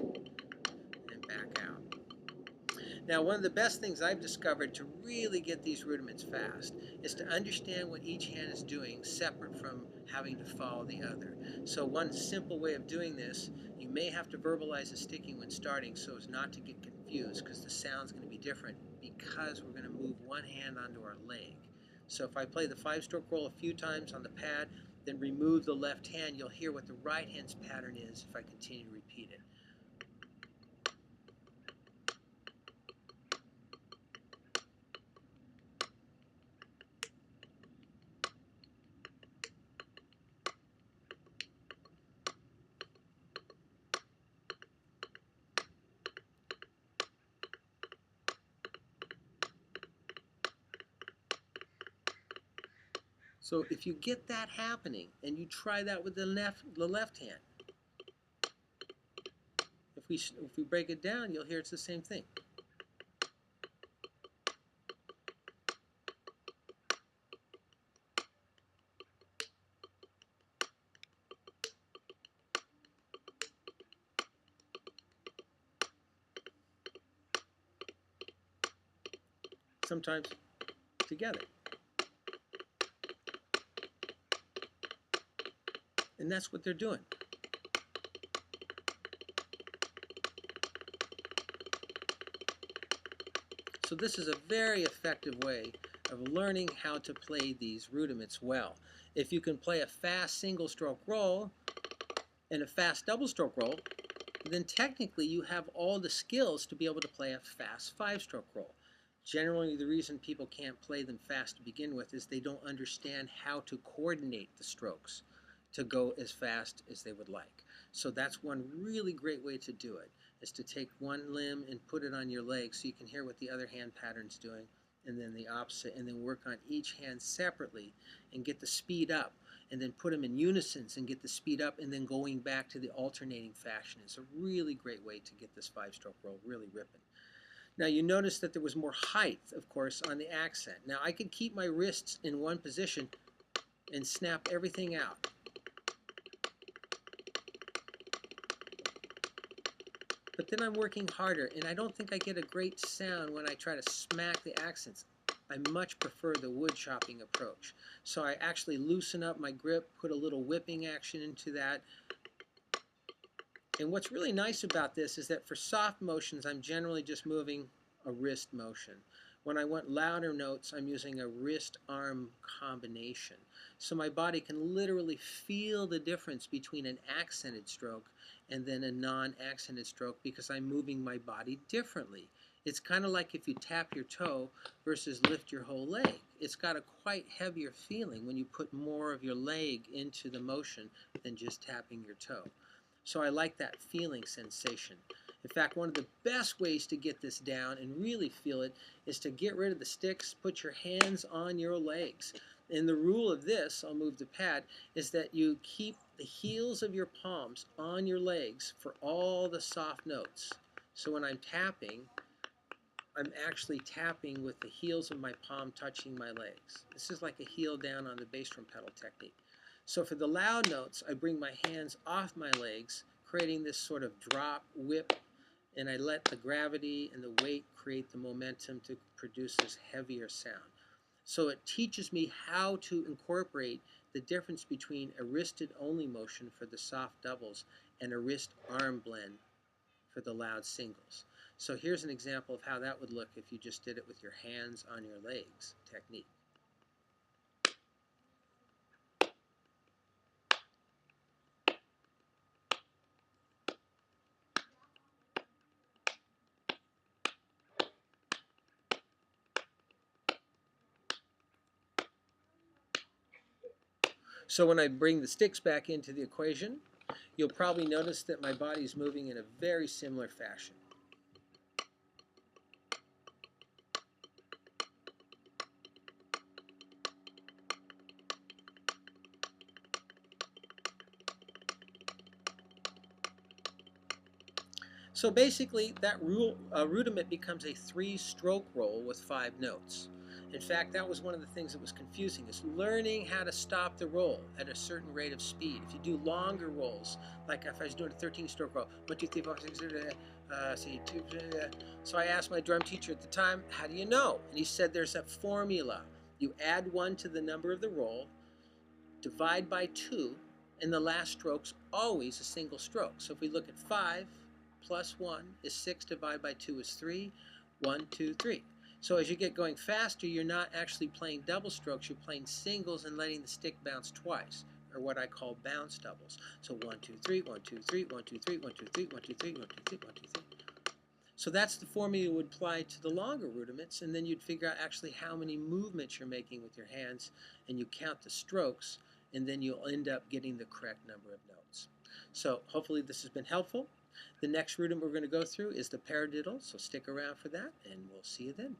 and back out. Now, one of the best things I've discovered to really get these rudiments fast is to understand what each hand is doing separate from having to follow the other. So one simple way of doing this, you may have to verbalize the sticking when starting so as not to get confused, because the sound's going to be different because we're going to move one hand onto our leg. So if I play the 5-stroke roll a few times on the pad, then remove the left hand, you'll hear what the right hand's pattern is if I continue to repeat it. So if you get that happening, and you try that with the left hand, if we break it down, you'll hear it's the same thing. Sometimes together. And that's what they're doing. So this is a very effective way of learning how to play these rudiments well. If you can play a fast single stroke roll and a fast double stroke roll, then technically you have all the skills to be able to play a fast 5-stroke roll. Generally, the reason people can't play them fast to begin with is they don't understand how to coordinate the strokes to go as fast as they would like. So that's one really great way to do it, is to take one limb and put it on your leg so you can hear what the other hand pattern's doing, and then the opposite, and then work on each hand separately and get the speed up, and then put them in unison and get the speed up, and then going back to the alternating fashion is a really great way to get this 5-stroke roll really ripping. Now you notice that there was more height, of course, on the accent. Now I could keep my wrists in one position and snap everything out. But then I'm working harder, and I don't think I get a great sound when I try to smack the accents. I much prefer the wood chopping approach. So I actually loosen up my grip, put a little whipping action into that. And what's really nice about this is that for soft motions, I'm generally just moving a wrist motion. When I want louder notes, I'm using a wrist-arm combination. So my body can literally feel the difference between an accented stroke and then a non-accented stroke because I'm moving my body differently. It's kind of like if you tap your toe versus lift your whole leg. It's got a quite heavier feeling when you put more of your leg into the motion than just tapping your toe. So I like that feeling sensation. In fact, one of the best ways to get this down and really feel it is to get rid of the sticks, put your hands on your legs. And the rule of this, I'll move the pad, is that you keep the heels of your palms on your legs for all the soft notes. So when I'm tapping, I'm actually tapping with the heels of my palm touching my legs. This is like a heel down on the bass drum pedal technique. So for the loud notes, I bring my hands off my legs, creating this sort of drop, whip, and I let the gravity and the weight create the momentum to produce this heavier sound. So it teaches me how to incorporate the difference between a wristed only motion for the soft doubles and a wrist arm blend for the loud singles. So here's an example of how that would look if you just did it with your hands on your legs technique. So when I bring the sticks back into the equation, you'll probably notice that my body is moving in a very similar fashion. So basically, that rudiment becomes a 3-stroke roll with 5 notes. In fact, that was one of the things that was confusing, is learning how to stop the roll at a certain rate of speed. If you do longer rolls, like if I was doing a 13-stroke roll, 1, 2, 3, 4, 5, 6, 7, 2, so I asked my drum teacher at the time, how do you know? And he said there's a formula. You add 1 to the number of the roll, divide by 2, and the last stroke's always a single stroke. So if we look at 5 plus 1 is 6, divided by 2 is 3, 1, 2, 3. So as you get going faster, you're not actually playing double strokes, you're playing singles and letting the stick bounce twice, or what I call bounce doubles. So 1, 2, 3, 1, 2, 3, 1, 2, 3, 1, 2, 3, 1, 2, 3, 1, 2, 3, 1, 2, 3. So that's the formula you would apply to the longer rudiments, and then you'd figure out actually how many movements you're making with your hands, and you count the strokes, and then you'll end up getting the correct number of notes. So hopefully this has been helpful. The next rudiment we're going to go through is the paradiddle, so stick around for that, and we'll see you then.